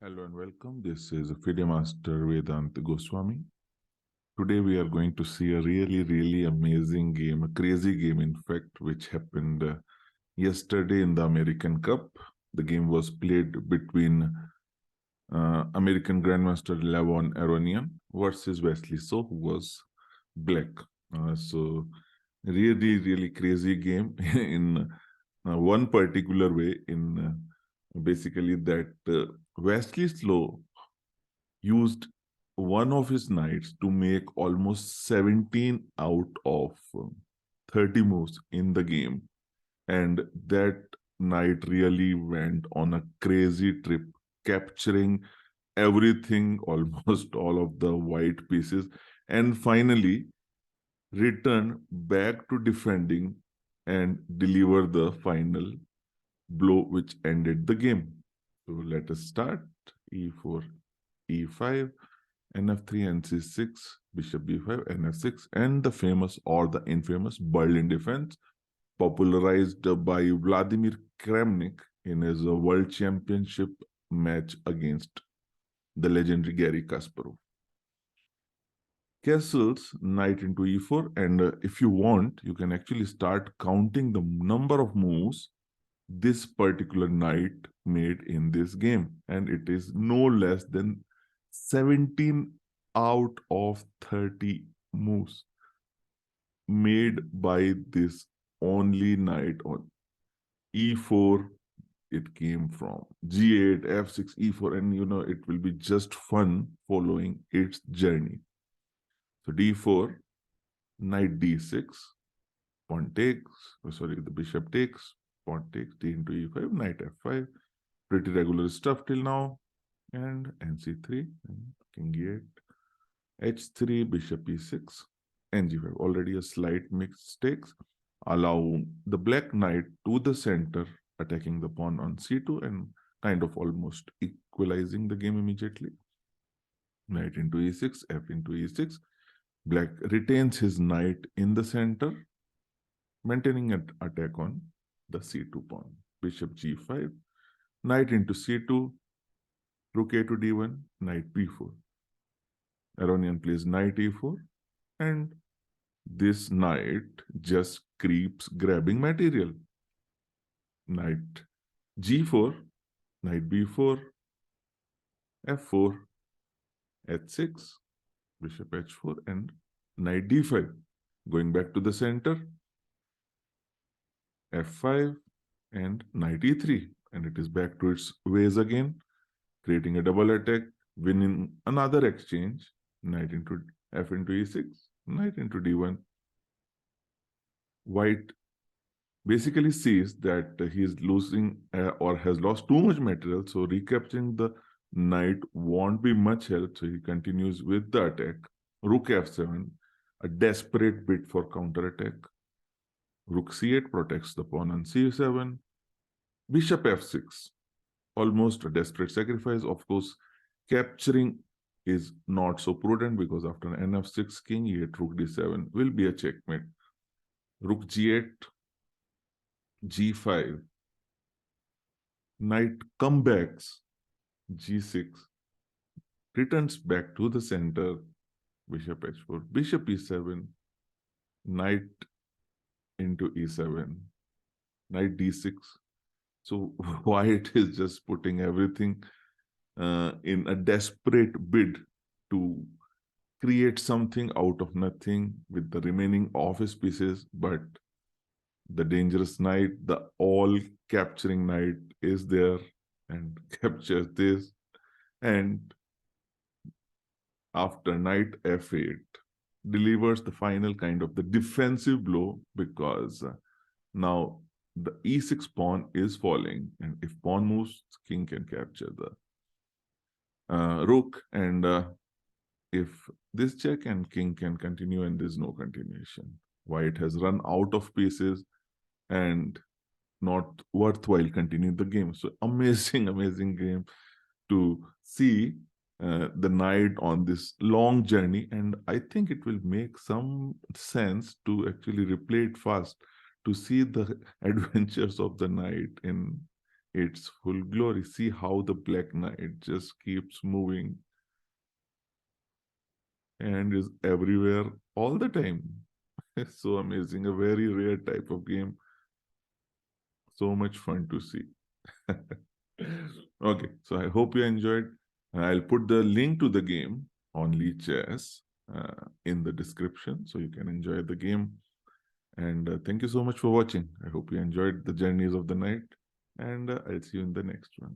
Hello and welcome. This is FIDE Master Vedant Goswami. Today we are going to see a really amazing game, a crazy game, in fact, which happened yesterday in the American Cup. The game was played between American Grandmaster Levon Aronian versus Wesley So, who was black. So, really crazy game in one particular way. In basically that Wesley Slow used one of his knights to make almost 17 out of 30 moves in the game. And that knight really went on a crazy trip, capturing everything, almost all of the white pieces, and finally return back to defending and deliver the final blow which ended the game. So let us start. E4, E5, nf3, nc6, bishop b5, nf6, and the famous or the infamous Berlin defense, popularized by Vladimir Kramnik in his World Championship match against the legendary Garry Kasparov. Castles knight into e4, and if you want, you can actually start counting the number of moves this particular knight made in this game, and it is no less than 17 out of 30 moves made by this only knight on e4. It came from g8, f6, e4, and it will be just fun following its journey. So d4, knight d6, pawn takes, the bishop takes, pawn takes, d into e5, knight f5. Pretty regular stuff till now. And nc3, and king e8, h3, bishop e6, ng5. Already a slight mistakes. Allow the black knight to the center, attacking the pawn on c2 and kind of almost equalizing the game immediately. Knight into e6, f into e6. Black retains his knight in the center, maintaining an attack on the c2 pawn. Bishop g5, knight into c2, rook a to d1, knight b4. Aronian plays knight e4, and this knight just keeps grabbing material. Knight g4, knight b4, f4, h6, bishop h4, and knight d5. Going back to the center, f5, and knight e3. And it is back to its ways again, creating a double attack, winning another exchange, knight into f into e6, knight into d1. White basically sees that he is losing or has lost too much material, so recapturing the knight won't be much help, so he continues with the attack. Rook f7, a desperate bid for counter-attack. Rook c8 protects the pawn on c7. Bishop f6, almost a desperate sacrifice. Of course, capturing is not so prudent because after an nf6, king e8, rook d7 will be a checkmate. Rook g8, g5, knight comebacks, g6, returns back to the center, bishop h4, bishop e7, knight into e7, knight d6. So white is just putting everything in a desperate bid to create something out of nothing with the remaining of his pieces, but the dangerous knight, the all capturing knight is there and captures this. And after knight f8, delivers the final kind of the defensive blow, because now the e6 pawn is falling, and if pawn moves, king can capture the rook, and if this check, and king can continue, and there's no continuation. White has run out of pieces and not worthwhile continuing the game. So amazing game to see the knight on this long journey, and I think it will make some sense to actually replay it fast to see the adventures of the knight its full glory. See how the Black Knight just keeps moving and is everywhere all the time. It's so amazing. A very rare type of game. So much fun to see. Okay, so I hope you enjoyed. I'll put the link to the game on lichess in the description so you can enjoy the game. And thank you so much for watching. I hope you enjoyed the journeys of the night. And I'll see you in the next one.